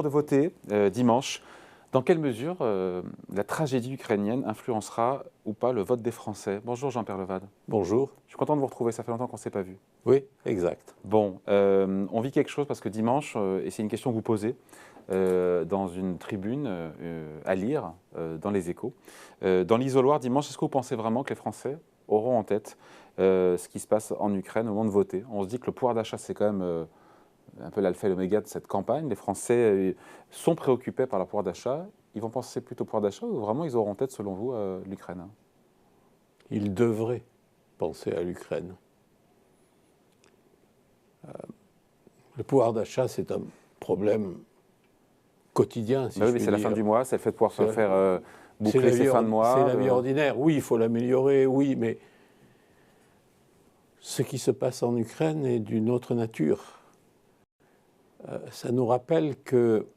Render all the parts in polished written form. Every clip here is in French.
moment de voter dimanche. Dans quelle mesure la tragédie ukrainienne influencera ou pas le vote des Français? Bonjour Jean-Pierre Levade. Bonjour. Je suis content de vous retrouver, ça fait longtemps qu'on ne s'est pas vu. Oui, exact. Bon, on vit quelque chose parce que dimanche, et c'est une question que vous posez, dans une tribune à lire dans les Échos. Dans l'isoloir dimanche, est-ce que vous pensez vraiment que les Français auront en tête ce qui se passe en Ukraine au moment de voter? On se dit que le pouvoir d'achat, c'est quand même un peu l'alpha et l'oméga de cette campagne. Les Français sont préoccupés par le pouvoir d'achat. Ils vont penser plutôt au pouvoir d'achat ou vraiment ils auront en tête, selon vous, l'Ukraine? Ils devraient penser à l'Ukraine. Le pouvoir d'achat, c'est un problème quotidien, si je oui, puis mais c'est la dire. fin du mois, c'est le fait de pouvoir se faire boucler ses fins de mois. C'est la vie ordinaire. Oui, il faut l'améliorer, oui, mais ce qui se passe en Ukraine est d'une autre nature. Ça nous rappelle que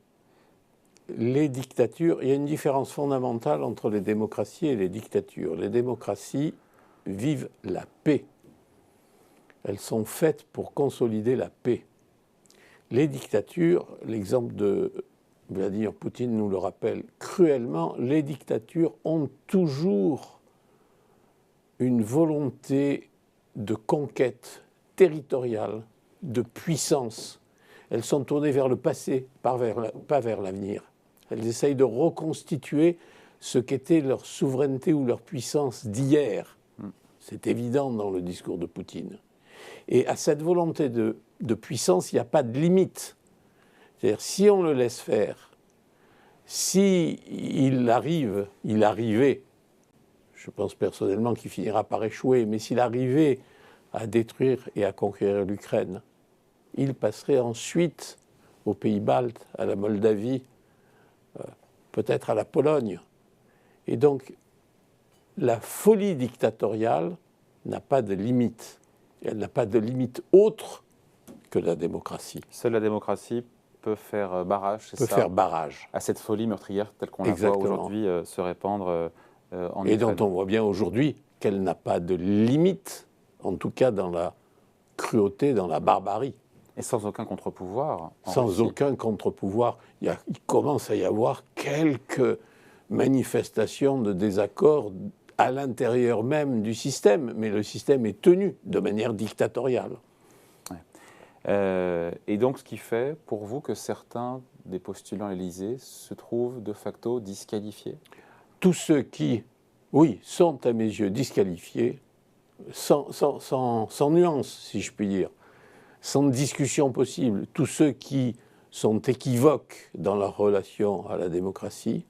les dictatures, il y a une différence fondamentale entre les démocraties et les dictatures. Les démocraties vivent la paix. Elles sont faites pour consolider la paix. Les dictatures, l'exemple de Vladimir Poutine nous le rappelle cruellement, les dictatures ont toujours une volonté de conquête territoriale, de puissance. Elles sont tournées vers le passé, pas vers l'avenir. Elles essayent de reconstituer ce qu'était leur souveraineté ou leur puissance d'hier. C'est évident dans le discours de Poutine. Et à cette volonté de puissance, il n'y a pas de limite. C'est-à-dire, si on le laisse faire, si il arrivait, je pense personnellement qu'il finira par échouer, mais s'il arrivait à détruire et à conquérir l'Ukraine, il passerait ensuite aux pays baltes, à la Moldavie, peut-être à la Pologne. Et donc, la folie dictatoriale n'a pas de limite. Elle n'a pas de limite autre que la démocratie. Seule la démocratie peut faire barrage, c'est ça, faire barrage à cette folie meurtrière telle qu'on la voit aujourd'hui se répandre en Ukraine. Et dont on voit bien aujourd'hui qu'elle n'a pas de limite, en tout cas dans la cruauté, dans la barbarie. Et sans aucun contre-pouvoir. Sans aucun contre-pouvoir. Il commence à y avoir quelques manifestations de désaccord à l'intérieur même du système, mais le système est tenu de manière dictatoriale. Ouais. Et donc, ce qui fait, pour vous, que certains des postulants à l'Élysée se trouvent de facto disqualifiés? Tous ceux qui, oui, sont à mes yeux disqualifiés, sans nuance, si je puis dire, sans discussion possible, tous ceux qui sont équivoques dans leur relation à la démocratie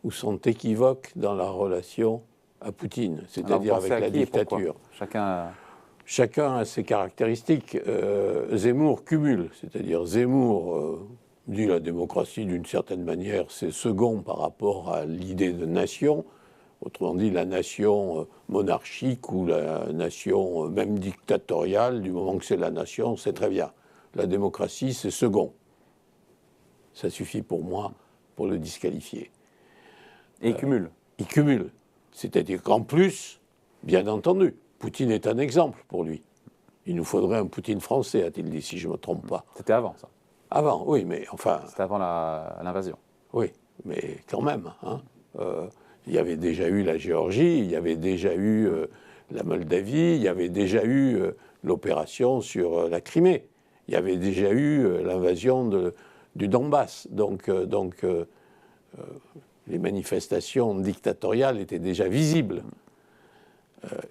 ou sont équivoques dans leur relation à Poutine, c'est-à-dire avec la dictature. Chacun a ses caractéristiques. Zemmour cumule, c'est-à-dire Zemmour dit la démocratie d'une certaine manière, c'est second par rapport à l'idée de nation. Autrement dit, la nation monarchique ou la nation même dictatoriale, du moment que c'est la nation, c'est très bien. La démocratie, c'est second. Ça suffit pour moi pour le disqualifier. Et il cumule. Il cumule. C'est-à-dire qu'en plus, bien entendu, Poutine est un exemple pour lui. Il nous faudrait un Poutine français, a-t-il dit, si je ne me trompe pas. C'était avant, ça. Avant, oui, mais enfin... C'était avant l'invasion. Oui, mais quand même, hein. Il y avait déjà eu la Géorgie, il y avait déjà eu la Moldavie, il y avait déjà eu l'opération sur la Crimée, il y avait déjà eu l'invasion du Donbass. Donc les manifestations dictatoriales étaient déjà visibles.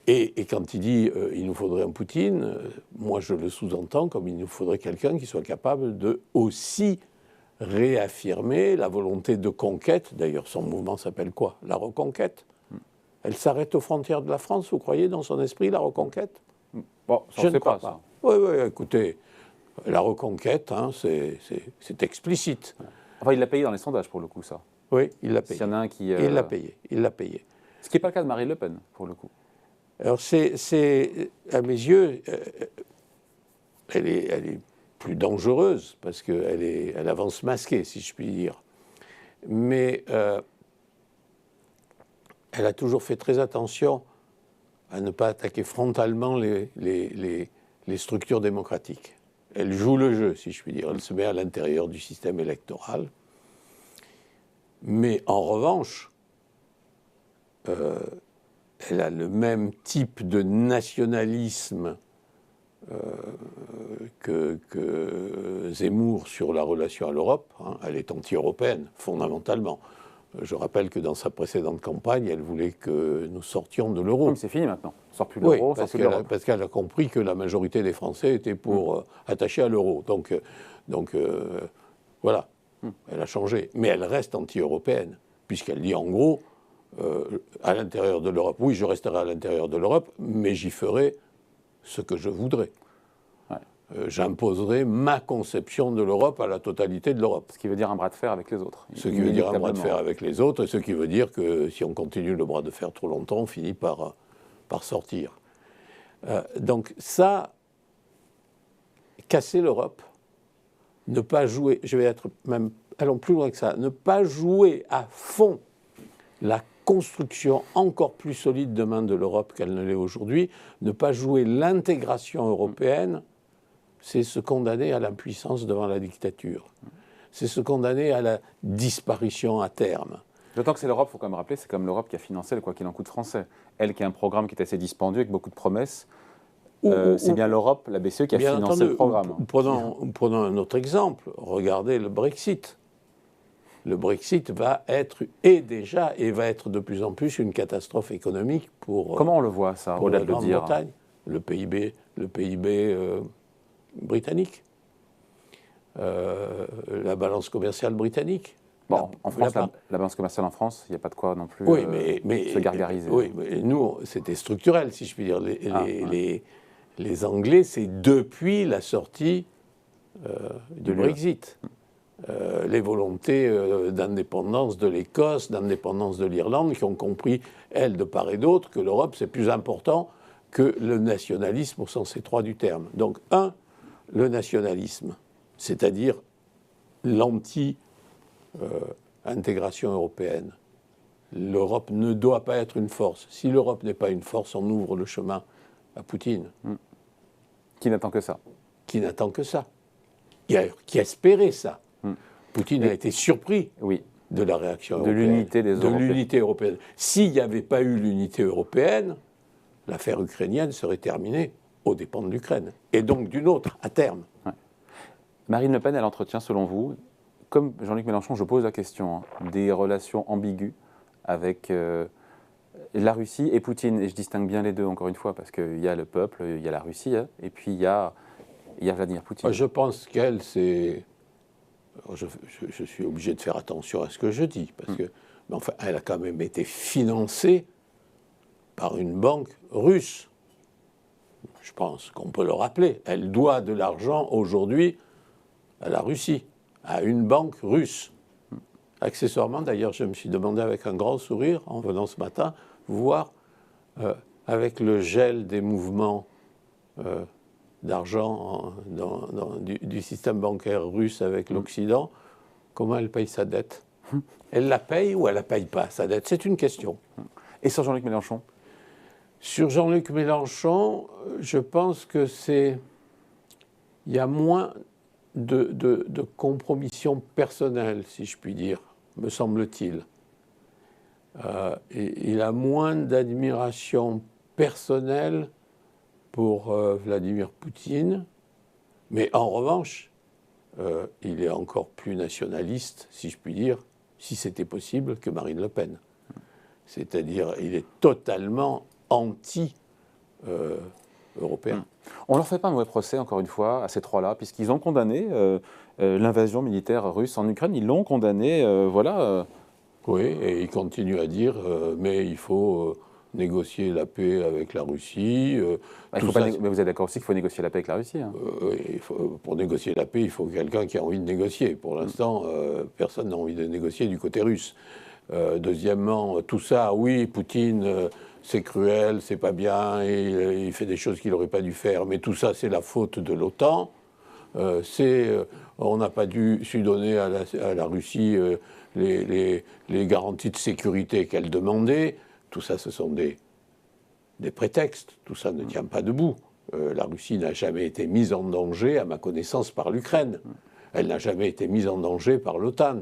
Et quand il dit il nous faudrait un Poutine, moi je le sous-entends comme il nous faudrait quelqu'un qui soit capable de aussi réaffirmer la volonté de conquête. D'ailleurs, son mouvement s'appelle quoi? La reconquête. Elle s'arrête aux frontières de la France, vous croyez, dans son esprit, la reconquête? Bon, je ne crois pas. Oui, écoutez, la reconquête, hein, c'est explicite. Enfin, il l'a payé dans les sondages, pour le coup, ça. Oui, il l'a payé. S'il y en a un qui... Il l'a payé, il l'a payé. Ce qui n'est pas le cas de Marine Le Pen, pour le coup. Alors, c'est à mes yeux, elle est plus dangereuse, parce qu'elle avance masquée, si je puis dire. Mais elle a toujours fait très attention à ne pas attaquer frontalement les structures démocratiques. Elle joue le jeu, si je puis dire. Elle se met à l'intérieur du système électoral. Mais en revanche, elle a le même type de nationalisme que Zemmour sur la relation à l'Europe. Hein. Elle est anti-européenne, fondamentalement. Je rappelle que dans sa précédente campagne, elle voulait que nous sortions de l'euro. C'est fini maintenant. On ne sort plus de l'euro, oui, parce qu'elle a compris que la majorité des Français étaient pour attacher à l'euro. Donc voilà, elle a changé. Mais elle reste anti-européenne, puisqu'elle dit en gros, à l'intérieur de l'Europe, oui, je resterai à l'intérieur de l'Europe, mais j'y ferai ce que je voudrais. J'imposerai ma conception de l'Europe à la totalité de l'Europe. Ce qui veut dire un bras de fer avec les autres. Ce qui veut dire un bras de fer avec les autres, et ce qui veut dire que si on continue le bras de fer trop longtemps, on finit par sortir. Donc ça, casser l'Europe, ne pas jouer, je vais être même, allons plus loin que ça, ne pas jouer à fond la construction encore plus solide demain de l'Europe qu'elle ne l'est aujourd'hui, ne pas jouer l'intégration européenne, c'est se condamner à l'impuissance devant la dictature. C'est se condamner à la disparition à terme. D'autant que c'est l'Europe, il faut quand même rappeler, c'est comme l'Europe qui a financé le quoi qu'il en coûte français. Elle qui a un programme qui est assez dispendieux avec beaucoup de promesses. C'est bien l'Europe, la BCE, qui a financé le programme. Prenons un autre exemple. Regardez le Brexit. Le Brexit va être, et va être de plus en plus une catastrophe économique pour. Comment on le voit, ça, au-delà de le dire Grande-Bretagne, le PIB britannique, la balance commerciale britannique. Bon, en France, la balance commerciale en France, il n'y a pas de quoi non plus se gargariser. Oui, mais nous, c'était structurel, si je puis dire. Les Anglais, c'est depuis la sortie du Brexit. Les volontés d'indépendance de l'Écosse, d'indépendance de l'Irlande, qui ont compris, elles, de part et d'autre, que l'Europe, c'est plus important que le nationalisme au sens étroit du terme. Donc, le nationalisme, c'est-à-dire l'anti-intégration européenne. L'Europe ne doit pas être une force. Si l'Europe n'est pas une force, on ouvre le chemin à Poutine. Qui n'attend que ça. Qui n'attend que ça. Qui espérait ça. Poutine a été surpris de la réaction européenne. De l'unité des Européens. De l'unité européenne. S'il n'y avait pas eu l'unité européenne, l'affaire ukrainienne serait terminée aux dépens de l'Ukraine. Et donc d'une autre, à terme. Ouais. Marine Le Pen, elle entretient, selon vous, comme Jean-Luc Mélenchon, je pose la question, des relations ambiguës avec la Russie et Poutine. Et je distingue bien les deux, encore une fois, parce qu'il y a le peuple, il y a la Russie, et puis il y a Vladimir Poutine. Je pense qu'elle, c'est... Je suis obligé de faire attention à ce que je dis, parce que, mais enfin, elle a quand même été financée par une banque russe. Je pense qu'on peut le rappeler. Elle doit de l'argent aujourd'hui à la Russie, à une banque russe. Accessoirement, d'ailleurs, je me suis demandé avec un grand sourire, en venant ce matin, voir, avec le gel des mouvements d'argent du système bancaire russe avec l'Occident, comment elle paye sa dette. Elle la paye ou elle ne la paye pas, sa dette? C'est une question. Et sur Jean-Luc Mélenchon? Sur Jean-Luc Mélenchon, je pense que il y a moins de compromission personnelle, si je puis dire, me semble-t-il. Il a moins d'admiration personnelle pour Vladimir Poutine, mais en revanche, il est encore plus nationaliste, si je puis dire, si c'était possible, que Marine Le Pen. C'est-à-dire, il est totalement anti-européen. On ne leur fait pas un mauvais procès, encore une fois, à ces trois-là, puisqu'ils ont condamné l'invasion militaire russe en Ukraine. Ils l'ont condamné, Oui, et ils continuent à dire, mais il faut négocier la paix avec la Russie. Mais vous êtes d'accord aussi qu'il faut négocier la paix avec la Russie, hein. Oui, pour négocier la paix, il faut quelqu'un qui a envie de négocier. Pour l'instant, personne n'a envie de négocier du côté russe. Deuxièmement, tout ça, oui, Poutine, c'est cruel, c'est pas bien, il fait des choses qu'il n'aurait pas dû faire, mais tout ça, c'est la faute de l'OTAN. On n'a pas su donner à la Russie les garanties de sécurité qu'elle demandait. Tout ça, ce sont des prétextes. Tout ça ne tient pas debout. La Russie n'a jamais été mise en danger, à ma connaissance, par l'Ukraine. Elle n'a jamais été mise en danger par l'OTAN.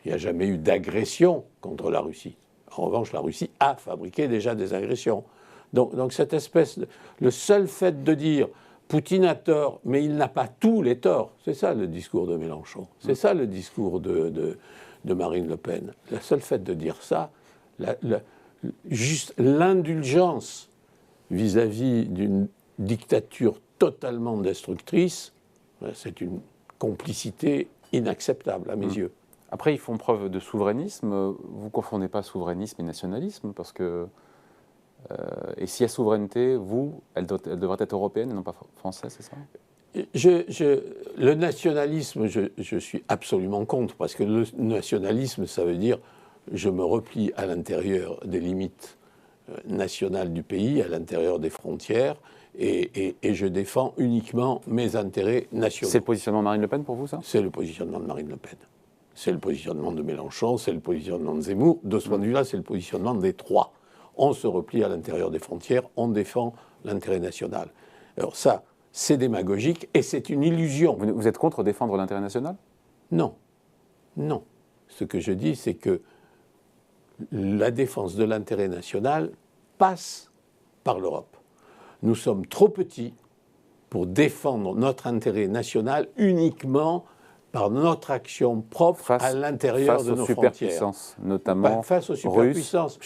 Il n'y a jamais eu d'agression contre la Russie. En revanche, la Russie a fabriqué déjà des agressions. Donc cette espèce le seul fait de dire Poutine a tort, mais il n'a pas tous les torts, c'est ça le discours de Mélenchon, c'est ça le discours de Marine Le Pen. Le seul fait de dire ça, juste l'indulgence vis-à-vis d'une dictature totalement destructrice, c'est une complicité inacceptable à mes yeux. Après, ils font preuve de souverainisme. Vous ne confondez pas souverainisme et nationalisme, parce que... et s'il y a souveraineté, elle devrait être européenne et non pas française, c'est ça? Le nationalisme, je suis absolument contre, parce que le nationalisme, ça veut dire je me replie à l'intérieur des limites nationales du pays, à l'intérieur des frontières, et je défends uniquement mes intérêts nationaux. C'est le positionnement de Marine Le Pen pour vous, ça? C'est le positionnement de Marine Le Pen. C'est le positionnement de Mélenchon, c'est le positionnement de Zemmour. De ce point de vue-là, c'est le positionnement des trois. On se replie à l'intérieur des frontières, on défend l'intérêt national. Alors ça, c'est démagogique et c'est une illusion. Vous êtes contre défendre l'intérêt national? Non. Non. Ce que je dis, c'est que la défense de l'intérêt national passe par l'Europe. Nous sommes trop petits pour défendre notre intérêt national uniquement par notre action propre à l'intérieur de nos frontières. Face aux superpuissances, notamment face aux superpuissances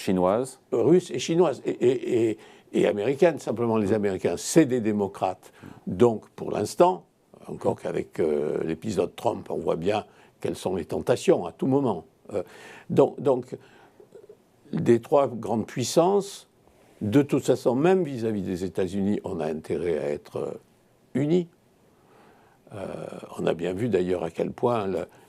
russes et chinoises et américaines. Simplement, les Américains, c'est des démocrates. Donc, pour l'instant, encore qu'avec l'épisode Trump, on voit bien quelles sont les tentations à tout moment. Donc, des trois grandes puissances, de toute façon, même vis-à-vis des États-Unis, on a intérêt à être unis. On a bien vu d'ailleurs à quel point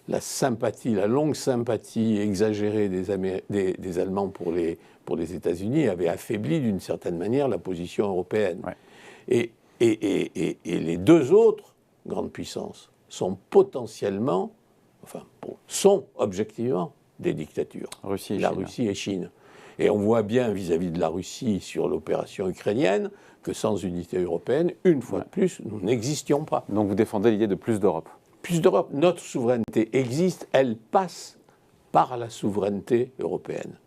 la sympathie, la longue sympathie exagérée des Allemands pour les États-Unis avait affaibli d'une certaine manière la position européenne. Ouais. Et les deux autres grandes puissances sont potentiellement, sont objectivement des dictatures. Russie et Chine. Et on voit bien vis-à-vis de la Russie sur l'opération ukrainienne que sans unité européenne, une fois de plus, nous n'existions pas. Donc vous défendez l'idée de plus d'Europe? Plus d'Europe. Notre souveraineté existe, elle passe par la souveraineté européenne.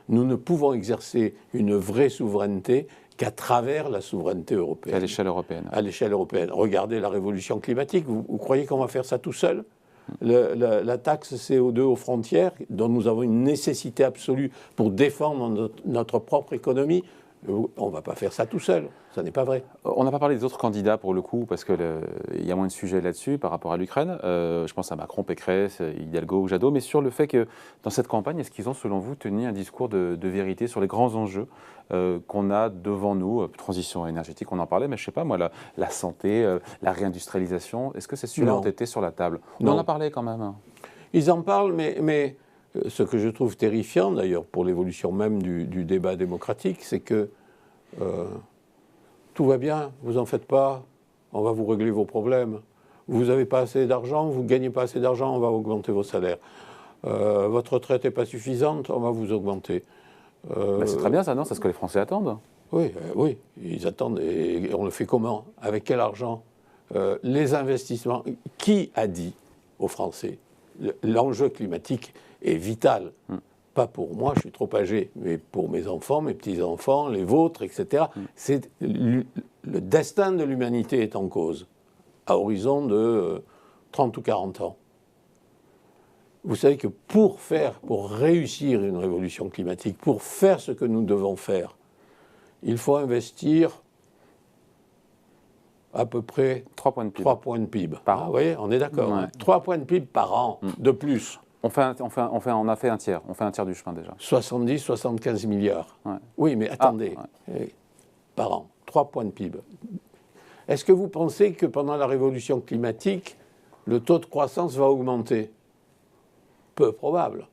Nous ne pouvons exercer une vraie souveraineté qu'à travers la souveraineté européenne. À l'échelle européenne. À l'échelle européenne. Regardez la révolution climatique. Vous croyez qu'on va faire ça tout seul ? La taxe CO2 aux frontières, dont nous avons une nécessité absolue pour défendre notre propre économie, on ne va pas faire ça tout seul, ça n'est pas vrai. On n'a pas parlé des autres candidats pour le coup, parce qu'il y a moins de sujets là-dessus par rapport à l'Ukraine. Je pense à Macron, Pécresse, Hidalgo ou Jadot, mais sur le fait que dans cette campagne, est-ce qu'ils ont selon vous tenu un discours de vérité sur les grands enjeux qu'on a devant nous? Transition énergétique, on en parlait, mais je ne sais pas moi, la santé, la réindustrialisation, est-ce que ces sujets ont été sur la table? On en a parlé quand même. Ils en parlent, mais ce que je trouve terrifiant d'ailleurs pour l'évolution même du débat démocratique, c'est que tout va bien, vous en faites pas, on va vous régler vos problèmes. Vous n'avez pas assez d'argent, vous ne gagnez pas assez d'argent, on va augmenter vos salaires. Votre retraite n'est pas suffisante, on va vous augmenter. C'est très bien ça, non? C'est ce que les Français attendent. Oui, oui, ils attendent. Et on le fait comment? Avec quel argent? Les investissements. Qui a dit aux Français l'enjeu climatique est vital? Pas pour moi, je suis trop âgé, mais pour mes enfants, mes petits-enfants, les vôtres, etc. C'est le destin de l'humanité est en cause, à horizon de 30 ou 40 ans. Vous savez que pour réussir une révolution climatique, pour faire ce que nous devons faire, il faut investir à peu près 3 points de PIB. Par an. Vous voyez, on est d'accord. Ouais. 3 points de PIB par an, de plus. On a fait un tiers. On fait un tiers du chemin déjà. 70, 75 milliards. Ouais. Oui, mais attendez. Par an, 3 points de PIB. Est-ce que vous pensez que pendant la révolution climatique, le taux de croissance va augmenter? Peu probable.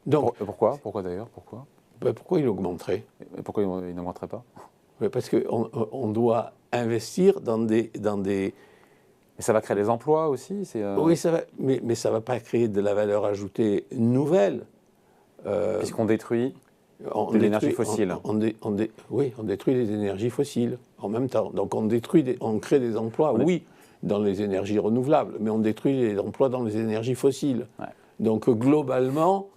Donc, Pourquoi d'ailleurs? Pourquoi il augmenterait? Pourquoi il n'augmenterait pas? Parce qu'on doit investir dans des... Mais ça va créer des emplois aussi? Oui, ça va, mais ça ne va pas créer de la valeur ajoutée nouvelle. Puisqu'on détruit de l'énergie fossile. Oui, on détruit les énergies fossiles en même temps. Donc on crée des emplois, oui, dans les énergies renouvelables, mais on détruit les emplois dans les énergies fossiles. Ouais. Donc globalement,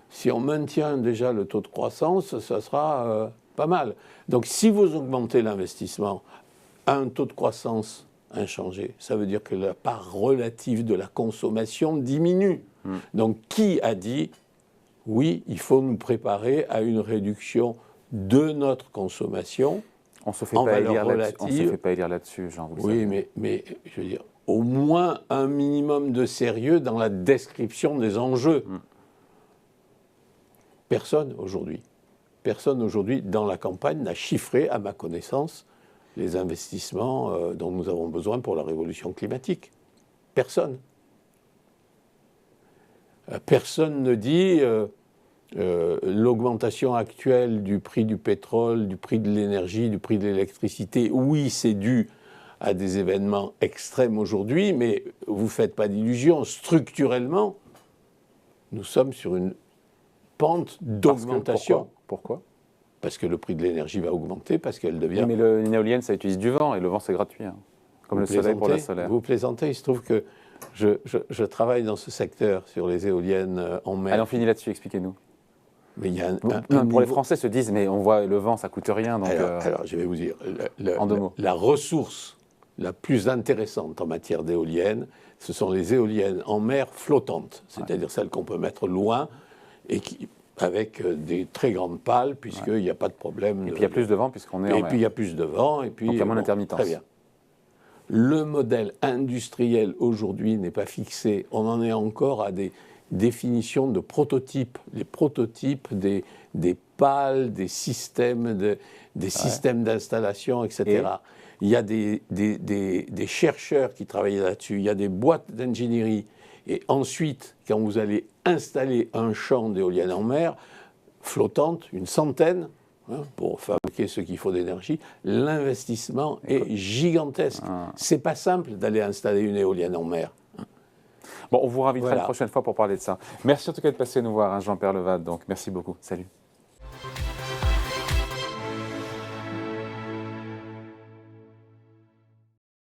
si on maintient déjà le taux de croissance, ça sera pas mal. Donc si vous augmentez l'investissement à un taux de croissance inchangé, ça veut dire que la part relative de la consommation diminue. Donc qui a dit, oui, il faut nous préparer à une réduction de notre consommation? On ne se fait pas élire là-dessus. On se fait pas élire là-dessus, Jean. Oui, mais je veux dire, au moins un minimum de sérieux dans la description des enjeux. Personne aujourd'hui dans la campagne n'a chiffré, à ma connaissance, les investissements dont nous avons besoin pour la révolution climatique. Personne. Personne ne dit l'augmentation actuelle du prix du pétrole, du prix de l'énergie, du prix de l'électricité. Oui, c'est dû à des événements extrêmes aujourd'hui, mais vous ne faites pas d'illusions. Structurellement, nous sommes sur une pente d'augmentation. Pourquoi ? Parce que le prix de l'énergie va augmenter, parce qu'elle devient... Oui, mais l'éolienne, ça utilise du vent, et le vent, c'est gratuit. Hein. Comme le soleil pour la solaire. Vous plaisantez, il se trouve que je travaille dans ce secteur sur les éoliennes en mer. Allez, on finit là-dessus, expliquez-nous. Mais il y a pour les Français se disent, mais on voit le vent, ça coûte rien. Donc alors, je vais vous dire, en 2 mots. La ressource la plus intéressante en matière d'éoliennes, ce sont les éoliennes en mer flottantes, c'est-à-dire celles qu'on peut mettre loin et qui, avec des très grandes pales, puisqu'il n'y a pas de problème. Et puis il y a plus de vent puisqu'on est en mer. Et puis il y a plus de vent. Et puis, donc il y a moins d'intermittence. Très bien. Le modèle industriel aujourd'hui n'est pas fixé. On en est encore à des définitions de prototypes. Les prototypes des pales, des systèmes systèmes d'installation, etc. Il y a des chercheurs qui travaillent là-dessus. Il y a des boîtes d'ingénierie. Et ensuite, quand vous allez installer un champ d'éoliennes en mer, flottante, une centaine, pour fabriquer ce qu'il faut d'énergie, l'investissement est gigantesque. C'est pas simple d'aller installer une éolienne en mer. Bon, on vous réinvitera la prochaine fois pour parler de ça. Merci en tout cas de passer nous voir, Jean-Pierre Levade. Donc, merci beaucoup. Salut.